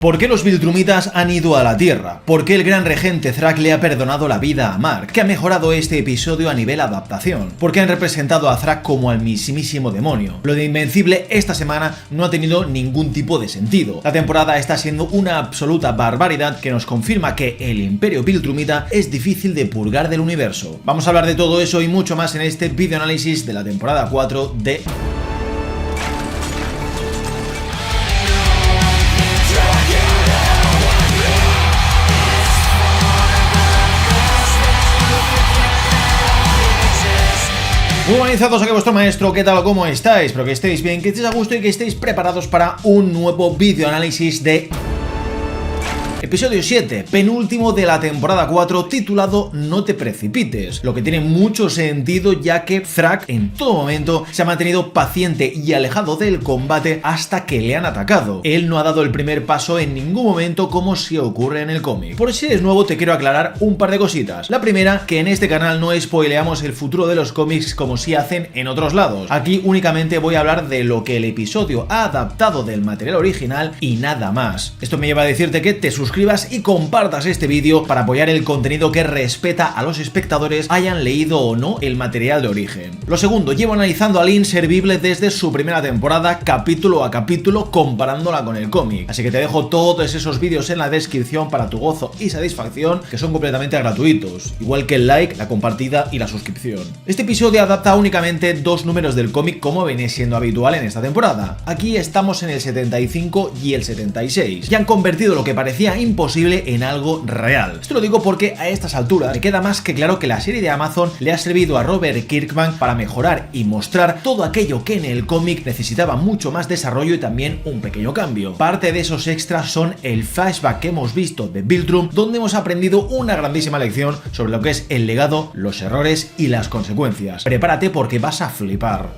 ¿Por qué los Viltrumitas han ido a la Tierra? ¿Por qué el gran regente Thrak le ha perdonado la vida a Mark? ¿Qué ha mejorado este episodio a nivel adaptación? ¿Por qué han representado a Thrak como al mismísimo demonio? Lo de Invencible esta semana no ha tenido ningún tipo de sentido. La temporada está siendo una absoluta barbaridad que nos confirma que el Imperio Viltrumita es difícil de purgar del universo. Vamos a hablar de todo eso y mucho más en este videoanálisis de la temporada 4 de... Muy buenizados aquí vuestro maestro, ¿qué tal? ¿Cómo estáis? Espero que estéis bien, que estéis a gusto y que estéis preparados para un nuevo videoanálisis de... Episodio 7, penúltimo de la temporada 4, titulado No te precipites, lo que tiene mucho sentido ya que Thrak en todo momento se ha mantenido paciente y alejado del combate hasta que le han atacado. Él no ha dado el primer paso en ningún momento como si ocurre en el cómic. Por si eres nuevo te quiero aclarar un par de cositas. La primera, que en este canal no spoileamos el futuro de los cómics como si hacen en otros lados. Aquí únicamente voy a hablar de lo que el episodio ha adaptado del material original y nada más. Esto me lleva a decirte que te suscribas y compartas este vídeo para apoyar el contenido que respeta a los espectadores, hayan leído o no el material de origen. Lo segundo, llevo analizando al Inservible desde su primera temporada, capítulo a capítulo, comparándola con el cómic. Así que te dejo todos esos vídeos en la descripción para tu gozo y satisfacción, que son completamente gratuitos, igual que el like, la compartida y la suscripción. Este episodio adapta únicamente dos números del cómic como viene siendo habitual en esta temporada. Aquí estamos en el 75 y el 76, y han convertido lo que parecía imposible en algo real. Esto lo digo porque a estas alturas me queda más que claro que la serie de Amazon le ha servido a Robert Kirkman para mejorar y mostrar todo aquello que en el cómic necesitaba mucho más desarrollo y también un pequeño cambio. Parte de esos extras son el flashback que hemos visto de Viltrum, donde hemos aprendido una grandísima lección sobre lo que es el legado, los errores y las consecuencias. Prepárate porque vas a flipar.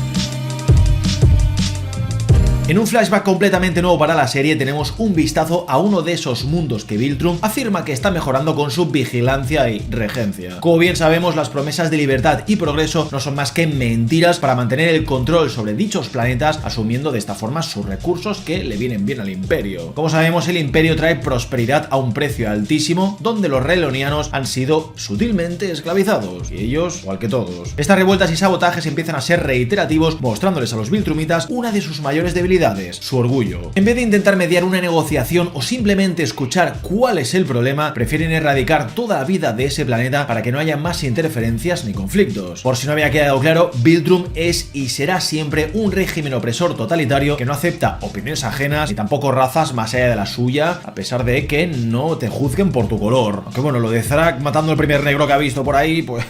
En un flashback completamente nuevo para la serie tenemos un vistazo a uno de esos mundos que Viltrum afirma que está mejorando con su vigilancia y regencia. Como bien sabemos, las promesas de libertad y progreso no son más que mentiras para mantener el control sobre dichos planetas, asumiendo de esta forma sus recursos que le vienen bien al Imperio. Como sabemos, el Imperio trae prosperidad a un precio altísimo, donde los relonianos han sido sutilmente esclavizados, y ellos igual que todos. Estas revueltas y sabotajes empiezan a ser reiterativos, mostrándoles a los Viltrumitas una de sus mayores debilidades: su orgullo. En vez de intentar mediar una negociación o simplemente escuchar cuál es el problema, prefieren erradicar toda la vida de ese planeta para que no haya más interferencias ni conflictos. Por si no había quedado claro, Viltrum es y será siempre un régimen opresor totalitario que no acepta opiniones ajenas ni tampoco razas más allá de la suya, a pesar de que no te juzguen por tu color. Aunque bueno, lo de Thrak matando al primer negro que ha visto por ahí, pues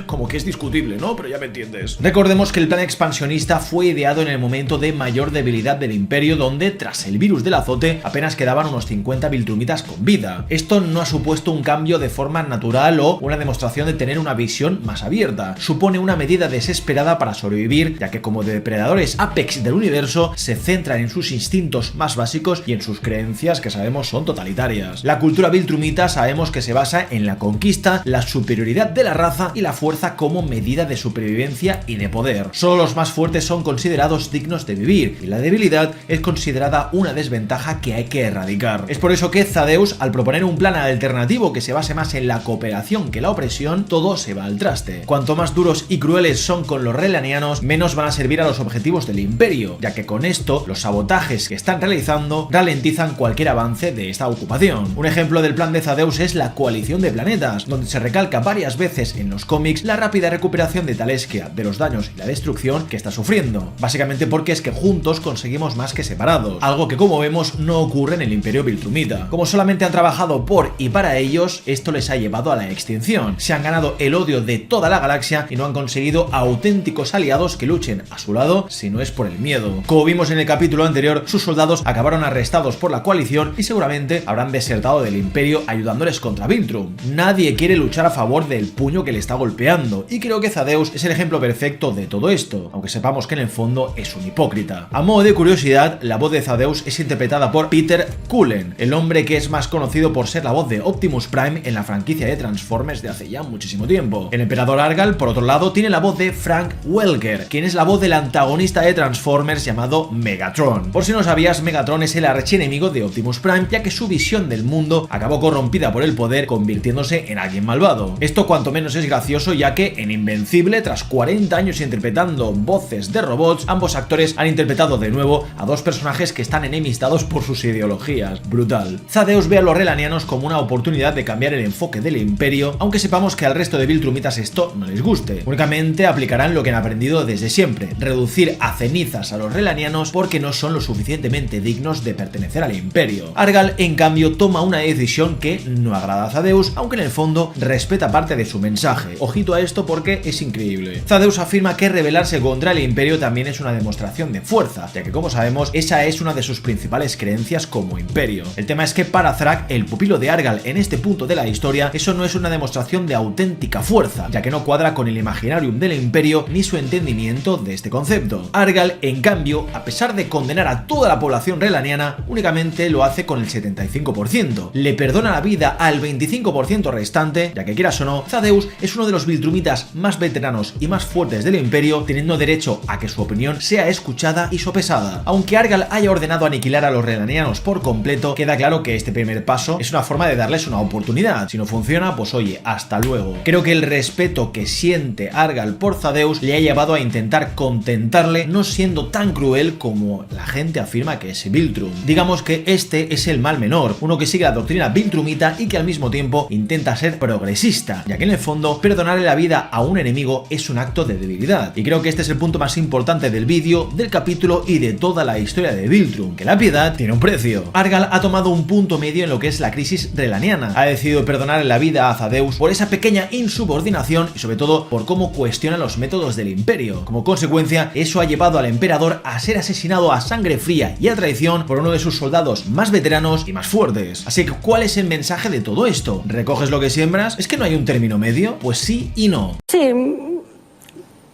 como que es discutible, ¿no? Pero ya me entiendes. Recordemos que el plan expansionista fue ideado en el momento de mayor debilidad del Imperio, donde tras el virus del azote apenas quedaban unos 50 Viltrumitas con vida. Esto no ha supuesto un cambio de forma natural o una demostración de tener una visión más abierta. Supone una medida desesperada para sobrevivir, ya que como depredadores apex del universo se centran en sus instintos más básicos y en sus creencias que sabemos son totalitarias. La cultura Viltrumita sabemos que se basa en la conquista, la superioridad de la raza y la fuerza como medida de supervivencia y de poder. Solo los más fuertes son considerados dignos de vivir y la debilidad es considerada una desventaja que hay que erradicar. Es por eso que Thaddeus, al proponer un plan alternativo que se base más en la cooperación que la opresión, todo se va al traste. Cuanto más duros y crueles son con los relanianos, menos van a servir a los objetivos del Imperio, ya que con esto los sabotajes que están realizando ralentizan cualquier avance de esta ocupación. Un ejemplo del plan de Thaddeus es la coalición de planetas, donde se recalca varias veces en los cómics la rápida recuperación de Taleskia de los daños y la destrucción que está sufriendo, básicamente porque es que juntos conseguimos más que separados, algo que como vemos no ocurre en el Imperio Viltrumita. Como solamente han trabajado por y para ellos, esto les ha llevado a la extinción. Se han ganado el odio de toda la galaxia y no han conseguido auténticos aliados que luchen a su lado si no es por el miedo. Como vimos en el capítulo anterior, sus soldados acabaron arrestados por la coalición y seguramente habrán desertado del Imperio ayudándoles contra Viltrum. Nadie quiere luchar a favor del puño que le está golpeando golpeando, y creo que Thaddeus es el ejemplo perfecto de todo esto, aunque sepamos que en el fondo es un hipócrita. A modo de curiosidad, la voz de Thaddeus es interpretada por Peter Cullen, el hombre que es más conocido por ser la voz de Optimus Prime en la franquicia de Transformers de hace ya muchísimo tiempo. El emperador Argal, por otro lado, tiene la voz de Frank Welker, quien es la voz del antagonista de Transformers llamado Megatron. Por si no sabías, Megatron es el archienemigo de Optimus Prime, ya que su visión del mundo acabó corrompida por el poder, convirtiéndose en alguien malvado. Esto cuanto menos es gracioso, ya que en Invencible, tras 40 años interpretando voces de robots, ambos actores han interpretado de nuevo a dos personajes que están enemistados por sus ideologías. Brutal. Thaddeus ve a los relanianos como una oportunidad de cambiar el enfoque del Imperio, aunque sepamos que al resto de Viltrumitas esto no les guste. Únicamente aplicarán lo que han aprendido desde siempre: reducir a cenizas a los relanianos porque no son lo suficientemente dignos de pertenecer al Imperio. Argal, en cambio, toma una decisión que no agrada a Thaddeus, aunque en el fondo respeta parte de su mensaje. Ojito a esto porque es increíble. Thaddeus afirma que rebelarse contra el Imperio también es una demostración de fuerza, ya que, como sabemos, esa es una de sus principales creencias como Imperio. El tema es que para Thrak, el pupilo de Argal en este punto de la historia, eso no es una demostración de auténtica fuerza, ya que no cuadra con el imaginarium del Imperio ni su entendimiento de este concepto. Argal, en cambio, a pesar de condenar a toda la población relaniana, únicamente lo hace con el 75%. Le perdona la vida al 25% restante, ya que, quieras o no, Thaddeus es uno de los Viltrumitas más veteranos y más fuertes del Imperio, teniendo derecho a que su opinión sea escuchada y sopesada. Aunque Argal haya ordenado aniquilar a los relanianos por completo, queda claro que este primer paso es una forma de darles una oportunidad. Si no funciona, pues oye, hasta luego. Creo que el respeto que siente Argal por Thaddeus le ha llevado a intentar contentarle, no siendo tan cruel como la gente afirma que es Viltrum. Digamos que este es el mal menor, uno que sigue la doctrina Viltrumita y que al mismo tiempo intenta ser progresista, ya que en el fondo perdonarle la vida a un enemigo es un acto de debilidad. Y creo que este es el punto más importante del vídeo, del capítulo y de toda la historia de Viltrum, que la piedad tiene un precio. Argal ha tomado un punto medio en lo que es la crisis relaniana. Ha decidido perdonarle la vida a Thaddeus por esa pequeña insubordinación y sobre todo por cómo cuestiona los métodos del Imperio. Como consecuencia, eso ha llevado al emperador a ser asesinado a sangre fría y a traición por uno de sus soldados más veteranos y más fuertes. Así que, ¿cuál es el mensaje de todo esto? ¿Recoges lo que siembras? ¿Es que no hay un término medio? Pues sí y no. Sí.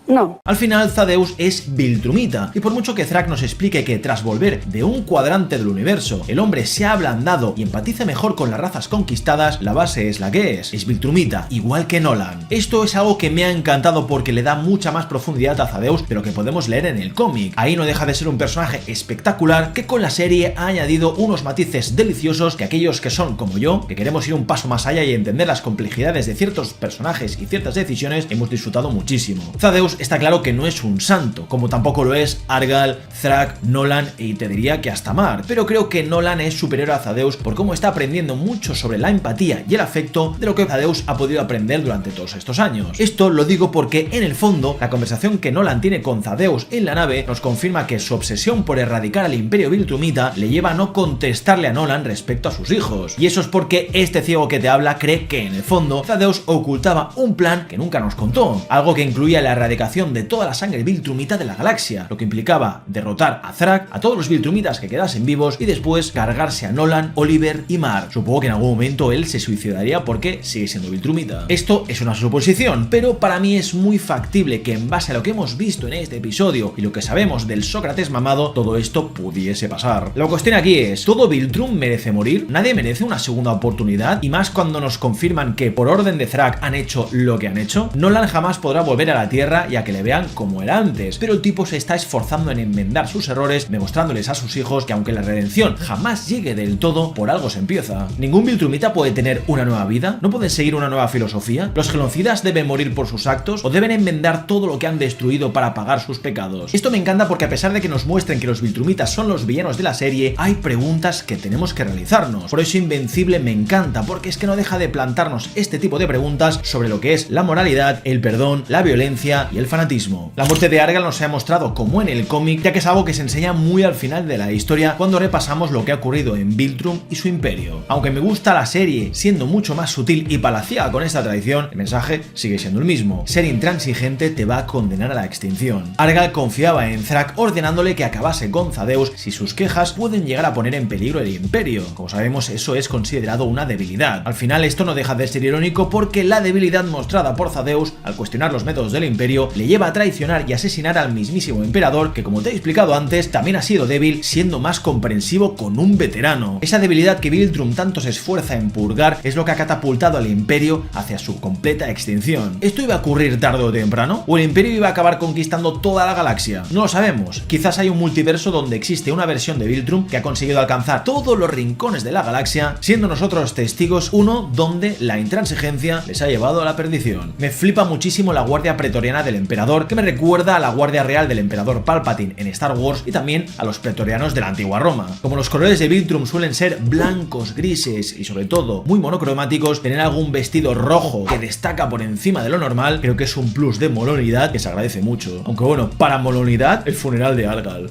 No. Al final, Thaddeus es Viltrumita, y por mucho que Thrak nos explique que tras volver de un cuadrante del universo, el hombre se ha ablandado y empatiza mejor con las razas conquistadas, la base es la que es Viltrumita, igual que Nolan. Esto es algo que me ha encantado porque le da mucha más profundidad a Thaddeus de lo que podemos leer en el cómic. Ahí no deja de ser un personaje espectacular que con la serie ha añadido unos matices deliciosos que aquellos que son como yo, que queremos ir un paso más allá y entender las complejidades de ciertos personajes y ciertas decisiones, hemos disfrutado muchísimo. Thaddeus está claro que no es un santo, como tampoco lo es Argal, Thrak, Nolan y te diría que hasta Mark, pero creo que Nolan es superior a Thaddeus por cómo está aprendiendo mucho sobre la empatía y el afecto de lo que Thaddeus ha podido aprender durante todos estos años. Esto lo digo porque en el fondo la conversación que Nolan tiene con Thaddeus en la nave nos confirma que su obsesión por erradicar al Imperio Viltrumita le lleva a no contestarle a Nolan respecto a sus hijos, y eso es porque este ciego que te habla cree que en el fondo Thaddeus ocultaba un plan que nunca nos contó, algo que incluía la erradicación de toda la sangre Viltrumita de la galaxia, lo que implicaba derrotar a Thrak, a todos los Viltrumitas que quedasen vivos y después cargarse a Nolan, Oliver y Mark. Supongo que en algún momento él se suicidaría porque sigue siendo Viltrumita. Esto es una suposición, pero para mí es muy factible que en base a lo que hemos visto en este episodio y lo que sabemos del Sócrates mamado, todo esto pudiese pasar. La cuestión aquí es, ¿todo Viltrum merece morir? ¿Nadie merece una segunda oportunidad? Y más cuando nos confirman que por orden de Thrak han hecho lo que han hecho. Nolan jamás podrá volver a la Tierra y a que le vean como era antes, pero el tipo se está esforzando en enmendar sus errores, demostrándoles a sus hijos que aunque la redención jamás llegue del todo, por algo se empieza. ¿Ningún Viltrumita puede tener una nueva vida? ¿No pueden seguir una nueva filosofía? ¿Los genocidas deben morir por sus actos o deben enmendar todo lo que han destruido para pagar sus pecados? Esto me encanta porque a pesar de que nos muestren que los Viltrumitas son los villanos de la serie, hay preguntas que tenemos que realizarnos. Por eso Invencible me encanta, porque es que no deja de plantarnos este tipo de preguntas sobre lo que es la moralidad, el perdón, la violencia y el fanatismo. La muerte de Argal no se ha mostrado como en el cómic, ya que es algo que se enseña muy al final de la historia cuando repasamos lo que ha ocurrido en Viltrum y su imperio. Aunque me gusta la serie siendo mucho más sutil y palaciega con esta tradición, el mensaje sigue siendo el mismo: ser intransigente te va a condenar a la extinción. Argal confiaba en Thrak ordenándole que acabase con Thaddeus si sus quejas pueden llegar a poner en peligro el imperio. Como sabemos, eso es considerado una debilidad. Al final esto no deja de ser irónico porque la debilidad mostrada por Thaddeus al cuestionar los métodos del imperio le lleva a traicionar y asesinar al mismísimo emperador, que como te he explicado antes también ha sido débil siendo más comprensivo con un veterano. Esa debilidad que Viltrum tanto se esfuerza en purgar es lo que ha catapultado al imperio hacia su completa extinción. ¿Esto iba a ocurrir tarde o temprano? ¿O el imperio iba a acabar conquistando toda la galaxia? No lo sabemos. Quizás hay un multiverso donde existe una versión de Viltrum que ha conseguido alcanzar todos los rincones de la galaxia, siendo nosotros testigos uno donde la intransigencia les ha llevado a la perdición. Me flipa muchísimo la guardia pretoriana del emperador, que me recuerda a la guardia real del emperador Palpatine en Star Wars y también a los pretorianos de la antigua Roma. Como los colores de Viltrum suelen ser blancos, grises y sobre todo muy monocromáticos, tener algún vestido rojo que destaca por encima de lo normal creo que es un plus de molonidad que se agradece mucho. Aunque bueno, para molonidad, el funeral de Argal.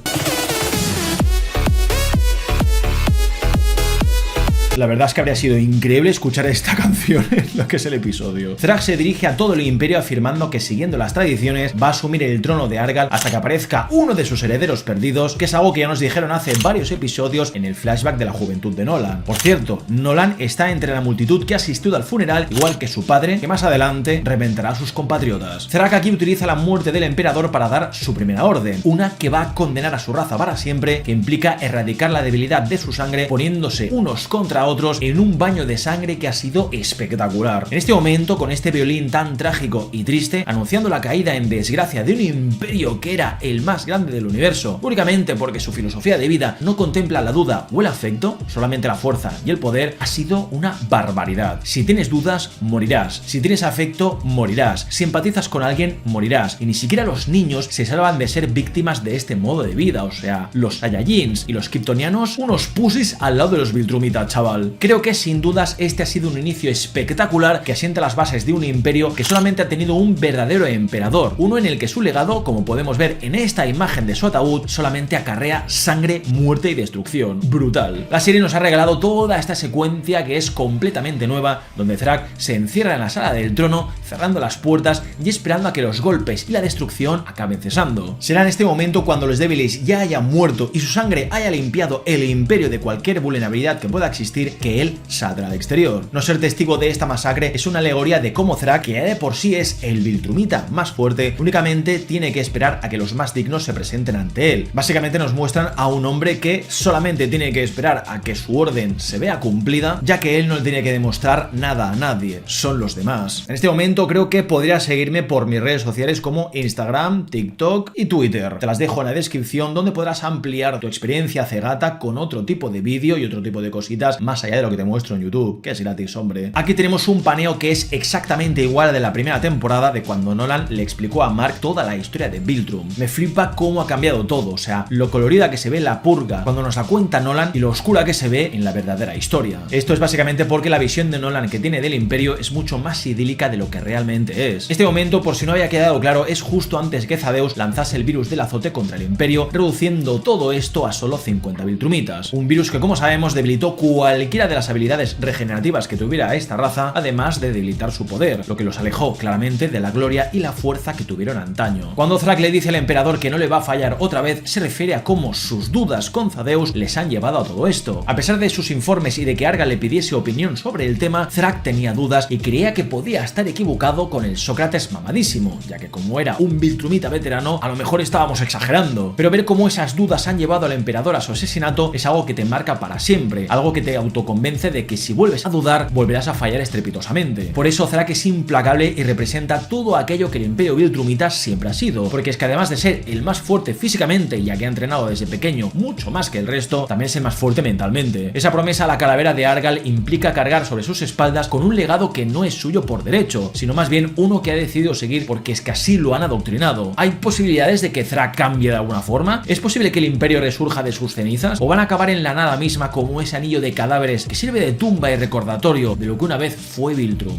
La verdad es que habría sido increíble escuchar esta canción en lo que es el episodio. Thrak se dirige a todo el imperio afirmando que, siguiendo las tradiciones, va a asumir el trono de Argal hasta que aparezca uno de sus herederos perdidos, que es algo que ya nos dijeron hace varios episodios en el flashback de la juventud de Nolan. Por cierto, Nolan está entre la multitud que ha asistido al funeral, igual que su padre, que más adelante reventará a sus compatriotas. Thrak aquí utiliza la muerte del emperador para dar su primera orden, una que va a condenar a su raza para siempre, que implica erradicar la debilidad de su sangre poniéndose unos contra otros en un baño de sangre que ha sido espectacular. En este momento, con este violín tan trágico y triste, anunciando la caída en desgracia de un imperio que era el más grande del universo, únicamente porque su filosofía de vida no contempla la duda o el afecto, solamente la fuerza y el poder, ha sido una barbaridad. Si tienes dudas, morirás. Si tienes afecto, morirás. Si empatizas con alguien, morirás. Y ni siquiera los niños se salvan de ser víctimas de este modo de vida. O sea, los Saiyajins y los Kryptonianos, unos pusis al lado de los Viltrumitas, chaval. Creo que sin dudas este ha sido un inicio espectacular que asienta las bases de un imperio que solamente ha tenido un verdadero emperador, uno en el que su legado, como podemos ver en esta imagen de su ataúd, solamente acarrea sangre, muerte y destrucción. Brutal. La serie nos ha regalado toda esta secuencia que es completamente nueva, donde Thrak se encierra en la sala del trono, cerrando las puertas y esperando a que los golpes y la destrucción acaben cesando. Será en este momento, cuando los débiles ya hayan muerto y su sangre haya limpiado el imperio de cualquier vulnerabilidad que pueda existir, que él saldrá al exterior. No ser testigo de esta masacre es una alegoría de cómo Thrak, que ya de por sí es el Viltrumita más fuerte, únicamente tiene que esperar a que los más dignos se presenten ante él. Básicamente nos muestran a un hombre que solamente tiene que esperar a que su orden se vea cumplida, ya que él no le tiene que demostrar nada a nadie, son los demás. En este momento creo que podrías seguirme por mis redes sociales como Instagram, TikTok y Twitter. Te las dejo en la descripción, donde podrás ampliar tu experiencia cegata con otro tipo de vídeo y otro tipo de cositas más allá de lo que te muestro en YouTube, que es gratis, hombre. Aquí tenemos un paneo que es exactamente igual al de la primera temporada, de cuando Nolan le explicó a Mark toda la historia de Viltrum. Me flipa cómo ha cambiado todo, o sea, lo colorida que se ve la purga cuando nos la cuenta Nolan y lo oscura que se ve en la verdadera historia. Esto es básicamente porque la visión de Nolan que tiene del imperio es mucho más idílica de lo que realmente es. Este momento, por si no había quedado claro, es justo antes que Thaddeus lanzase el virus del azote contra el imperio, reduciendo todo esto a solo 50 Viltrumitas. Un virus que, como sabemos, debilitó cualquiera de las habilidades regenerativas que tuviera esta raza, además de debilitar su poder, lo que los alejó claramente de la gloria y la fuerza que tuvieron antaño. Cuando Thrak le dice al emperador que no le va a fallar otra vez, se refiere a cómo sus dudas con Thaddeus les han llevado a todo esto. A pesar de sus informes y de que Argal le pidiese opinión sobre el tema, Thrak tenía dudas y creía que podía estar equivocado con el Sócrates mamadísimo, ya que como era un Viltrumita veterano, a lo mejor estábamos exagerando. Pero ver cómo esas dudas han llevado al emperador a su asesinato es algo que te marca para siempre, algo que te autoconvence de que si vuelves a dudar, volverás a fallar estrepitosamente. Por eso Thrak es implacable y representa todo aquello que el imperio Viltrumita siempre ha sido, porque es que además de ser el más fuerte físicamente, ya que ha entrenado desde pequeño mucho más que el resto, también es el más fuerte mentalmente. Esa promesa a la calavera de Argal implica cargar sobre sus espaldas con un legado que no es suyo por derecho, sino más bien uno que ha decidido seguir porque es que así lo han adoctrinado. ¿Hay posibilidades de que Thrak cambie de alguna forma? ¿Es posible que el imperio resurja de sus cenizas? ¿O van a acabar en la nada misma como ese anillo de cadáveres que sirve de tumba y recordatorio de lo que una vez fue Viltrum?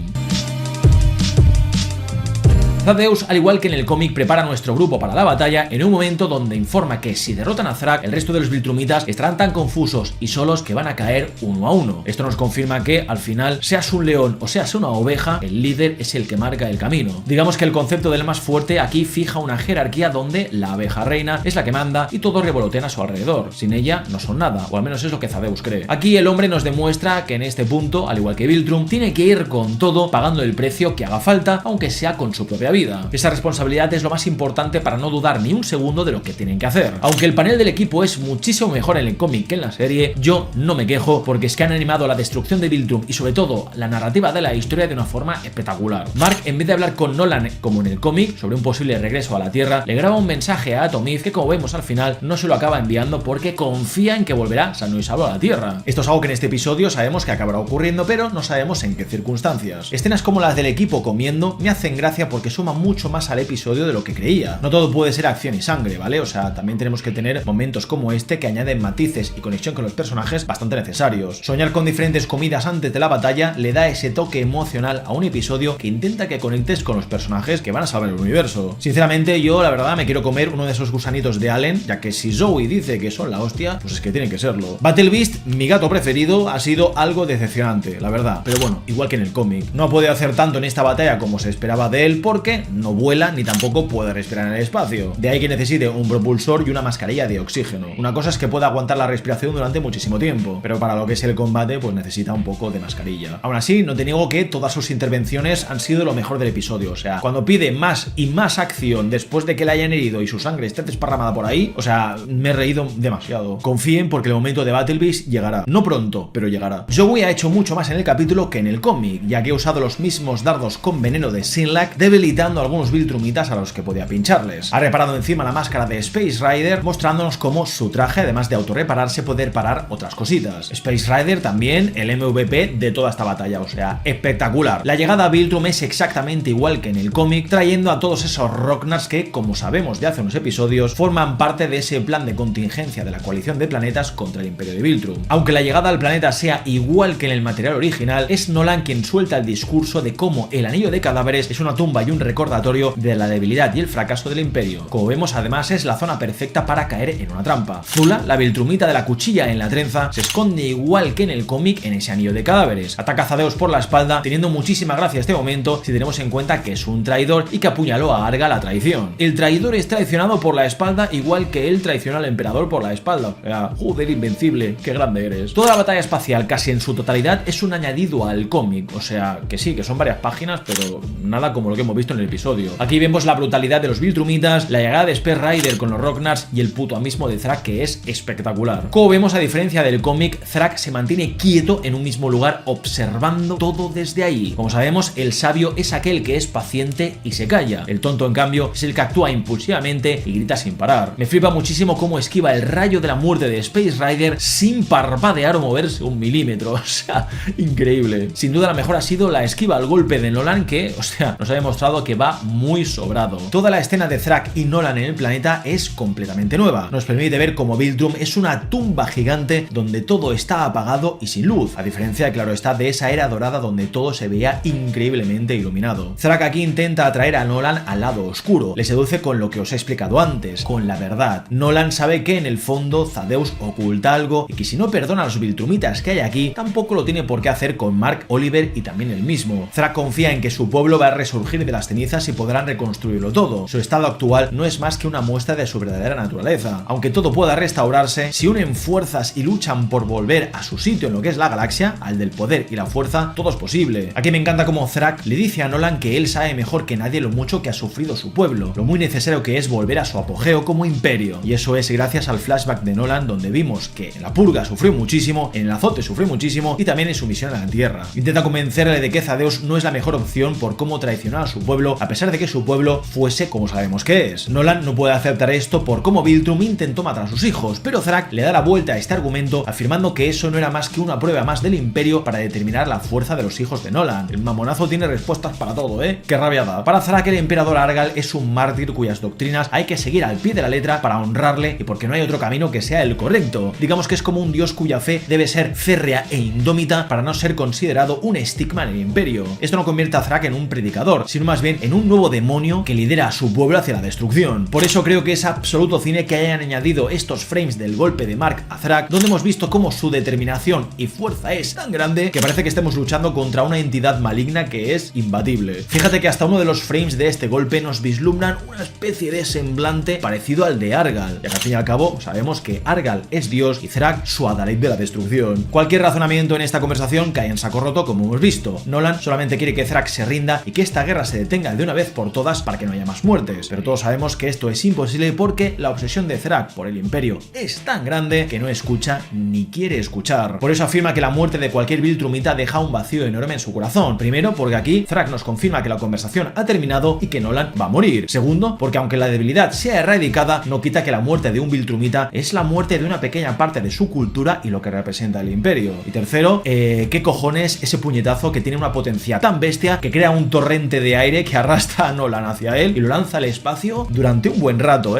Thaddeus, al igual que en el cómic, prepara a nuestro grupo para la batalla en un momento donde informa que si derrotan a Thrak, el resto de los Viltrumitas estarán tan confusos y solos que van a caer uno a uno. Esto nos confirma que, al final, seas un león o seas una oveja, el líder es el que marca el camino. Digamos que el concepto del más fuerte aquí fija una jerarquía donde la abeja reina es la que manda y todos revolotean a su alrededor. Sin ella no son nada, o al menos es lo que Thaddeus cree. Aquí el hombre nos demuestra que en este punto, al igual que Viltrum, tiene que ir con todo, pagando el precio que haga falta, aunque sea con su propia vida. Esa responsabilidad es lo más importante para no dudar ni un segundo de lo que tienen que hacer. Aunque el panel del equipo es muchísimo mejor en el cómic que en la serie, yo no me quejo porque es que han animado la destrucción de Viltrum y sobre todo la narrativa de la historia de una forma espectacular. Mark, en vez de hablar con Nolan como en el cómic sobre un posible regreso a la Tierra, le graba un mensaje a Atomiz que, como vemos al final, no se lo acaba enviando porque confía en que volverá sano y salvo a la Tierra. Esto es algo que en este episodio sabemos que acabará ocurriendo, pero no sabemos en qué circunstancias. Escenas como las del equipo comiendo me hacen gracia porque suman mucho más al episodio de lo que creía. No todo puede ser acción y sangre, ¿vale? O sea, también tenemos que tener momentos como este que añaden matices y conexión con los personajes bastante necesarios. Soñar con diferentes comidas antes de la batalla le da ese toque emocional a un episodio que intenta que conectes con los personajes que van a salvar el universo. Sinceramente, yo la verdad me quiero comer uno de esos gusanitos de Allen, ya que si Zoe dice que son la hostia, pues es que tienen que serlo. Battle Beast, mi gato preferido, ha sido algo decepcionante, la verdad. Pero bueno, igual que en el cómic. No ha podido hacer tanto en esta batalla como se esperaba de él porque no vuela ni tampoco puede respirar en el espacio. De ahí que necesite un propulsor y una mascarilla de oxígeno. Una cosa es que pueda aguantar la respiración durante muchísimo tiempo, pero para lo que es el combate pues necesita un poco de mascarilla. Aún así, no te niego que todas sus intervenciones han sido lo mejor del episodio. O sea, cuando pide más y más acción después de que le hayan herido y su sangre esté desparramada por ahí, o sea, me he reído demasiado. Confíen porque el momento de Battle Beast llegará. No pronto, pero llegará. Joey ha hecho mucho más en el capítulo que en el cómic, ya que ha usado los mismos dardos con veneno de Sinlak, debilitando a algunos Viltrumitas a los que podía pincharles. Ha reparado encima la máscara de Space Rider, mostrándonos cómo su traje, además de autorrepararse, puede parar otras cositas. Space Rider también el MVP de toda esta batalla, o sea, espectacular. La llegada a Viltrum es exactamente igual que en el cómic, trayendo a todos esos Rocknars que, como sabemos de hace unos episodios, forman parte de ese plan de contingencia de la coalición de planetas contra el Imperio de Viltrum. Aunque la llegada al planeta sea igual que en el material original, es Nolan quien suelta el discurso de cómo el anillo de cadáveres es una tumba y un recordatorio de la debilidad y el fracaso del Imperio. Como vemos, además, es la zona perfecta para caer en una trampa. Zula, la Viltrumita de la cuchilla en la trenza, se esconde igual que en el cómic en ese anillo de cadáveres. Ataca a Thaddeus por la espalda, teniendo muchísima gracia este momento si tenemos en cuenta que es un traidor y que apuñaló a Arga la traición. El traidor es traicionado por la espalda igual que él traicionó al emperador por la espalda. O sea, joder, invencible, qué grande eres. Toda la batalla espacial, casi en su totalidad, es un añadido al cómic. O sea, que sí, que son varias páginas, pero nada como lo que hemos visto en el episodio. Aquí vemos la brutalidad de los Viltrumitas, la llegada de Space Rider con los Rocknars y el puto amismo de Thrak, que es espectacular. Como vemos, a diferencia del cómic, Thrak se mantiene quieto en un mismo lugar observando todo desde ahí. Como sabemos, el sabio es aquel que es paciente y se calla. El tonto, en cambio, es el que actúa impulsivamente y grita sin parar. Me flipa muchísimo cómo esquiva el rayo de la muerte de Space Rider sin parpadear o moverse un milímetro. O sea, increíble. Sin duda la mejor ha sido la esquiva al golpe de Nolan que, o sea, nos ha demostrado que va muy sobrado. Toda la escena de Thrak y Nolan en el planeta es completamente nueva. Nos permite ver cómo Viltrum es una tumba gigante donde todo está apagado y sin luz, a diferencia, claro está, de esa era dorada donde todo se veía increíblemente iluminado. Thrak aquí intenta atraer a Nolan al lado oscuro, le seduce con lo que os he explicado antes, con la verdad. Nolan sabe que en el fondo Thaddeus oculta algo y que si no perdona a los Viltrumitas que hay aquí, tampoco lo tiene por qué hacer con Mark, Oliver y también él mismo. Thrak confía en que su pueblo va a resurgir de las cenizas y podrán reconstruirlo todo. Su estado actual no es más que una muestra de su verdadera naturaleza. Aunque todo pueda restaurarse, si unen fuerzas y luchan por volver a su sitio en lo que es la galaxia, al del poder y la fuerza, todo es posible. Aquí me encanta cómo Thrak le dice a Nolan que él sabe mejor que nadie lo mucho que ha sufrido su pueblo, lo muy necesario que es volver a su apogeo como imperio. Y eso es gracias al flashback de Nolan, donde vimos que en la purga sufrió muchísimo, en el azote sufrió muchísimo y también en su misión a la Tierra. Intenta convencerle de que Thaddeus no es la mejor opción por cómo traicionar a su pueblo, a pesar de que su pueblo fuese como sabemos que es. Nolan no puede aceptar esto por cómo Viltrum intentó matar a sus hijos, pero Thrak le da la vuelta a este argumento afirmando que eso no era más que una prueba más del imperio para determinar la fuerza de los hijos de Nolan. El mamonazo tiene respuestas para todo, qué rabiada. Para Thrak, el emperador Argal es un mártir cuyas doctrinas hay que seguir al pie de la letra para honrarle y porque no hay otro camino que sea el correcto. Digamos que es como un dios cuya fe debe ser férrea e indómita para no ser considerado un estigma en el imperio. Esto no convierte a Thrak en un predicador, sino más bien convierten en un nuevo demonio que lidera a su pueblo hacia la destrucción. Por eso creo que es absoluto cine que hayan añadido estos frames del golpe de Mark a Thrak, donde hemos visto cómo su determinación y fuerza es tan grande que parece que estemos luchando contra una entidad maligna que es imbatible. Fíjate que hasta uno de los frames de este golpe nos vislumbran una especie de semblante parecido al de Argal, ya que al fin y al cabo sabemos que Argal es Dios y Thrak su adalid de la destrucción. Cualquier razonamiento en esta conversación cae en saco roto, como hemos visto. Nolan solamente quiere que Thrak se rinda y que esta guerra se detenga de una vez por todas para que no haya más muertes, pero todos sabemos que esto es imposible porque la obsesión de Thrak por el imperio es tan grande que no escucha ni quiere escuchar. Por eso afirma que la muerte de cualquier Viltrumita deja un vacío enorme en su corazón. Primero, porque aquí Thrak nos confirma que la conversación ha terminado y que Nolan va a morir. Segundo, porque aunque la debilidad sea erradicada, no quita que la muerte de un Viltrumita es la muerte de una pequeña parte de su cultura y lo que representa el imperio. Y tercero, ¿qué cojones ese puñetazo que tiene una potencia tan bestia que crea un torrente de aire que arrastra a Nolan hacia él y lo lanza al espacio durante un buen rato,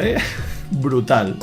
Brutal.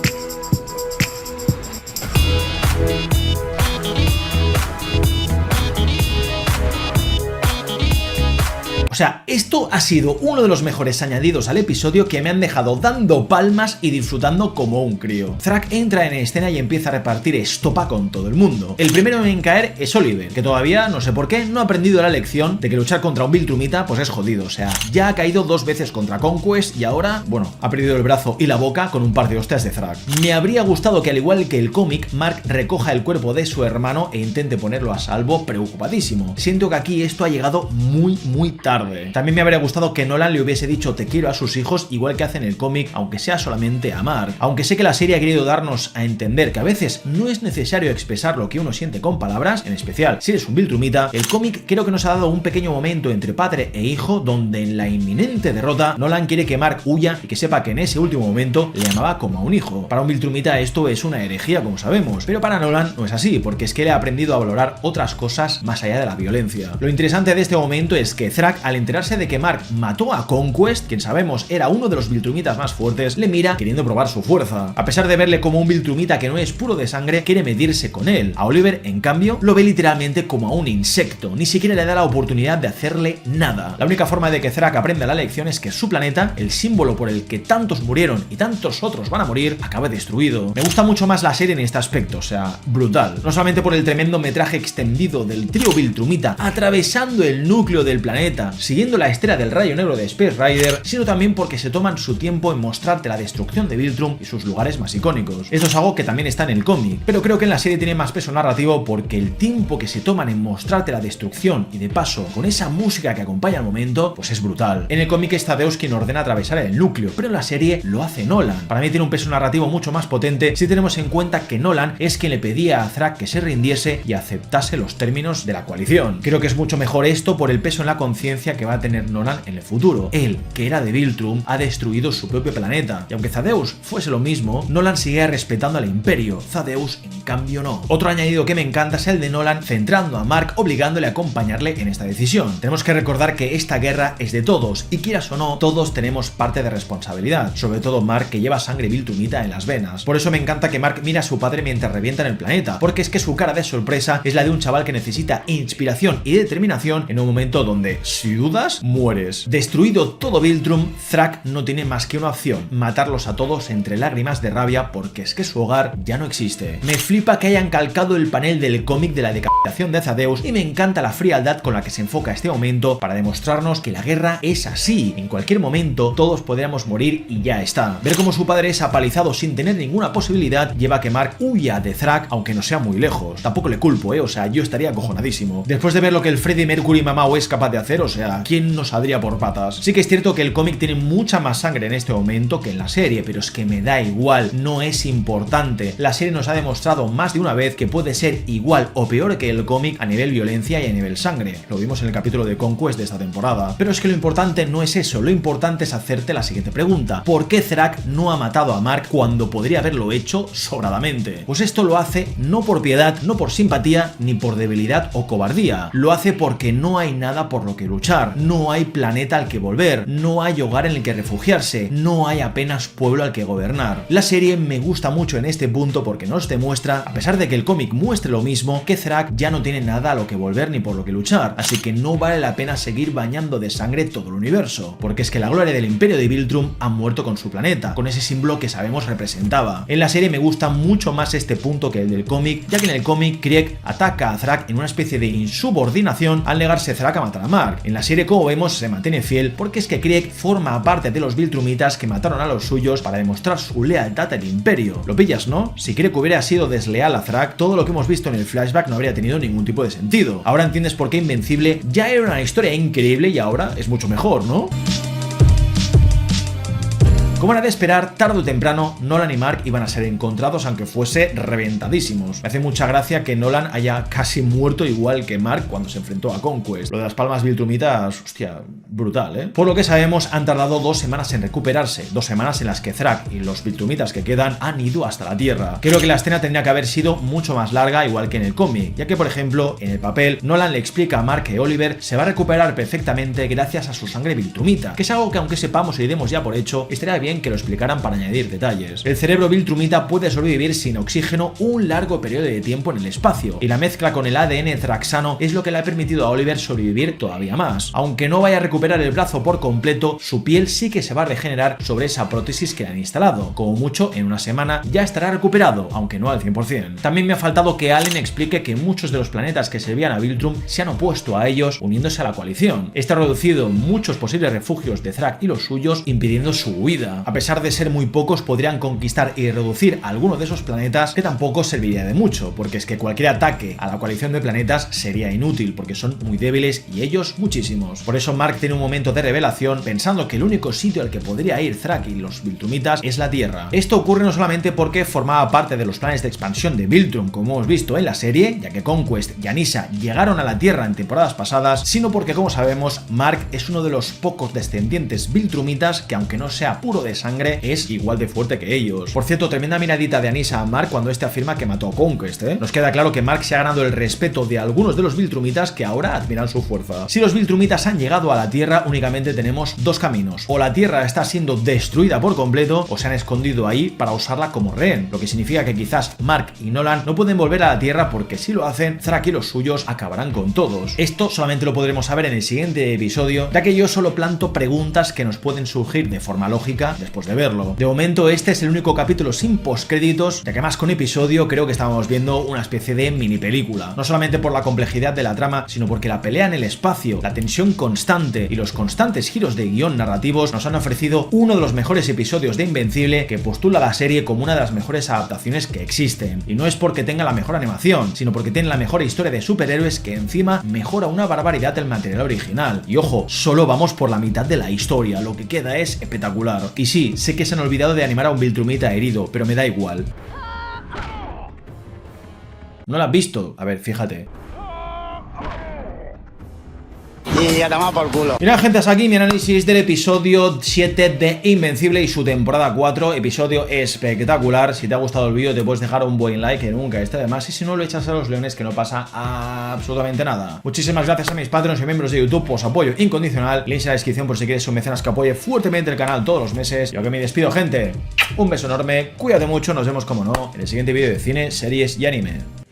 O sea, esto ha sido uno de los mejores añadidos al episodio que me han dejado dando palmas y disfrutando como un crío. Thrak entra en escena y empieza a repartir estopa con todo el mundo. El primero en caer es Oliver, que todavía, no sé por qué, no ha aprendido la lección de que luchar contra un Viltrumita pues es jodido. O sea, ya ha caído 2 veces contra Conquest y ahora, bueno, ha perdido el brazo y la boca con un par de hostias de Thrak. Me habría gustado que, al igual que el cómic, Mark recoja el cuerpo de su hermano e intente ponerlo a salvo, preocupadísimo. Siento que aquí esto ha llegado muy tarde. También me habría gustado que Nolan le hubiese dicho te quiero a sus hijos igual que hace en el cómic, aunque sea solamente a Mark. Aunque sé que la serie ha querido darnos a entender que a veces no es necesario expresar lo que uno siente con palabras, en especial si eres un Viltrumita, el cómic creo que nos ha dado un pequeño momento entre padre e hijo donde en la inminente derrota Nolan quiere que Mark huya y que sepa que en ese último momento le amaba como a un hijo. Para un Viltrumita esto es una herejía, como sabemos, pero para Nolan no es así, porque es que le ha aprendido a valorar otras cosas más allá de la violencia. Lo interesante de este momento es que Thrak, al enterarse de que Mark mató a Conquest, quien sabemos era uno de los Viltrumitas más fuertes, le mira queriendo probar su fuerza. A pesar de verle como un Viltrumita que no es puro de sangre, quiere medirse con él. A Oliver, en cambio, lo ve literalmente como a un insecto, ni siquiera le da la oportunidad de hacerle nada. La única forma de que Thrak aprenda la lección es que su planeta, el símbolo por el que tantos murieron y tantos otros van a morir, acabe destruido. Me gusta mucho más la serie en este aspecto, o sea, brutal. No solamente por el tremendo metraje extendido del trío Viltrumita atravesando el núcleo del planeta, siguiendo la estela del rayo negro de Space Rider, sino también porque se toman su tiempo en mostrarte la destrucción de Viltrum y sus lugares más icónicos. Esto es algo que también está en el cómic, pero creo que en la serie tiene más peso narrativo porque el tiempo que se toman en mostrarte la destrucción y de paso con esa música que acompaña al momento, pues es brutal. En el cómic es Thaddeus quien ordena atravesar el núcleo, pero en la serie lo hace Nolan. Para mí tiene un peso narrativo mucho más potente si tenemos en cuenta que Nolan es quien le pedía a Thrak que se rindiese y aceptase los términos de la coalición. Creo que es mucho mejor esto por el peso en la conciencia que va a tener Nolan en el futuro. Él, que era de Viltrum, ha destruido su propio planeta, y aunque Thaddeus fuese lo mismo, Nolan sigue respetando al imperio. Thaddeus, en cambio, no. Otro añadido que me encanta es el de Nolan centrando a Mark, obligándole a acompañarle en esta decisión. Tenemos que recordar que esta guerra es de todos, y quieras o no, todos tenemos parte de responsabilidad, sobre todo Mark, que lleva sangre Viltrumita en las venas. Por eso me encanta que Mark mira a su padre mientras revienta en el planeta, porque es que su cara de sorpresa es la de un chaval que necesita inspiración y determinación en un momento donde, si dudas, mueres. Destruido todo Viltrum, Thrak no tiene más que una opción: matarlos a todos entre lágrimas de rabia, porque es que su hogar ya no existe. Me flipa que hayan calcado el panel del cómic de la decapitación de Thaddeus y me encanta la frialdad con la que se enfoca este momento para demostrarnos que la guerra es así. En cualquier momento todos podríamos morir y ya está. Ver cómo su padre es apalizado sin tener ninguna posibilidad lleva a que Mark huya de Thrak, aunque no sea muy lejos. Tampoco le culpo, o sea, yo estaría acojonadísimo. Después de ver lo que el Freddie Mercury Mamao es capaz de hacer, o sea, ¿quién no saldría por patas? Sí que es cierto que el cómic tiene mucha más sangre en este momento que en la serie, pero es que me da igual, no es importante. La serie nos ha demostrado más de una vez que puede ser igual o peor que el cómic a nivel violencia y a nivel sangre. Lo vimos en el capítulo de Conquest de esta temporada. Pero es que lo importante no es eso, lo importante es hacerte la siguiente pregunta: ¿por qué Thrak no ha matado a Mark cuando podría haberlo hecho sobradamente? Pues esto lo hace no por piedad, no por simpatía, ni por debilidad o cobardía. Lo hace porque no hay nada por lo que luchar. luchar, no hay planeta al que volver, no hay hogar en el que refugiarse, no hay apenas pueblo al que gobernar. La serie me gusta mucho en este punto porque nos demuestra, a pesar de que el cómic muestre lo mismo, que Thrak ya no tiene nada a lo que volver ni por lo que luchar, así que no vale la pena seguir bañando de sangre todo el universo, porque es que la gloria del Imperio de Viltrum ha muerto con su planeta, con ese símbolo que sabemos representaba. En la serie me gusta mucho más este punto que el del cómic, ya que en el cómic Krieg ataca a Thrak en una especie de insubordinación al negarse Thrak a matar a Mark. En la serie, como vemos, se mantiene fiel porque es que Krieg forma parte de los Viltrumitas que mataron a los suyos para demostrar su lealtad al Imperio. ¿Lo pillas, no? Si Krieg hubiera sido desleal a Thrak, todo lo que hemos visto en el flashback no habría tenido ningún tipo de sentido. Ahora entiendes por qué Invencible ya era una historia increíble y ahora es mucho mejor, ¿no? Como era de esperar, tarde o temprano, Nolan y Mark iban a ser encontrados aunque fuese reventadísimos. Me hace mucha gracia que Nolan haya casi muerto igual que Mark cuando se enfrentó a Conquest. Lo de las palmas Viltrumitas, hostia, brutal, ¿eh? Por lo que sabemos, han tardado 2 semanas en recuperarse, 2 semanas en las que Thrak y los Viltrumitas que quedan han ido hasta la Tierra. Creo que la escena tendría que haber sido mucho más larga, igual que en el cómic, ya que, por ejemplo, en el papel, Nolan le explica a Mark que Oliver se va a recuperar perfectamente gracias a su sangre Viltrumita, que es algo que aunque sepamos y demos ya por hecho, estaría bien que lo explicaran para añadir detalles. El cerebro Viltrumita puede sobrevivir sin oxígeno un largo periodo de tiempo en el espacio, y la mezcla con el ADN thraxano es lo que le ha permitido a Oliver sobrevivir todavía más. Aunque no vaya a recuperar el brazo por completo, su piel sí que se va a regenerar sobre esa prótesis que le han instalado. Como mucho, en una semana ya estará recuperado, aunque no al 100%. También me ha faltado que Allen explique que muchos de los planetas que servían a Viltrum se han opuesto a ellos uniéndose a la coalición. Esto ha reducido muchos posibles refugios de Thrak y los suyos, impidiendo su huida. A pesar de ser muy pocos, podrían conquistar y reducir alguno de esos planetas, que tampoco serviría de mucho, porque es que cualquier ataque a la coalición de planetas sería inútil, porque son muy débiles y ellos muchísimos. Por eso Mark tiene un momento de revelación pensando que el único sitio al que podría ir Thrak y los Viltrumitas es la Tierra. Esto ocurre no solamente porque formaba parte de los planes de expansión de Viltrum, como hemos visto en la serie, ya que Conquest y Anissa llegaron a la Tierra en temporadas pasadas, sino porque, como sabemos, Mark es uno de los pocos descendientes Viltrumitas que, aunque no sea puro de sangre, es igual de fuerte que ellos. Por cierto, tremenda miradita de Anissa a Mark cuando este afirma que mató a Conquest, ¿eh? Nos queda claro que Mark se ha ganado el respeto de algunos de los Viltrumitas que ahora admiran su fuerza. Si los Viltrumitas han llegado a la Tierra, únicamente tenemos 2 caminos. O la Tierra está siendo destruida por completo, o se han escondido ahí para usarla como rehén, lo que significa que quizás Mark y Nolan no pueden volver a la Tierra porque si lo hacen, Thrak y los suyos acabarán con todos. Esto solamente lo podremos saber en el siguiente episodio, ya que yo solo planto preguntas que nos pueden surgir de forma lógica después de verlo. De momento, este es el único capítulo sin postcréditos, ya que más con episodio creo que estábamos viendo una especie de mini película. No solamente por la complejidad de la trama, sino porque la pelea en el espacio, la tensión constante y los constantes giros de guión narrativos nos han ofrecido uno de los mejores episodios de Invencible, que postula la serie como una de las mejores adaptaciones que existen. Y no es porque tenga la mejor animación, sino porque tiene la mejor historia de superhéroes que encima mejora una barbaridad el material original. Y ojo, solo vamos por la mitad de la historia, lo que queda es espectacular. Y sí, sé que se han olvidado de animar a un Viltrumita herido, pero me da igual. ¿No lo has visto? A ver, fíjate. Y a tomar por culo. Mira, gente, hasta aquí mi análisis del episodio 7 de Invencible y su temporada 4. Episodio espectacular. Si te ha gustado el vídeo, te puedes dejar un buen like, que nunca esté de más. Y si no, lo echas a los leones, que no pasa absolutamente nada. Muchísimas gracias a mis patrones y miembros de YouTube por su apoyo incondicional. Links en la descripción por si quieres un mecenas que apoye fuertemente el canal todos los meses. Yo que me despido, gente. Un beso enorme, cuídate mucho. Nos vemos, como no, en el siguiente vídeo de cine, series y anime.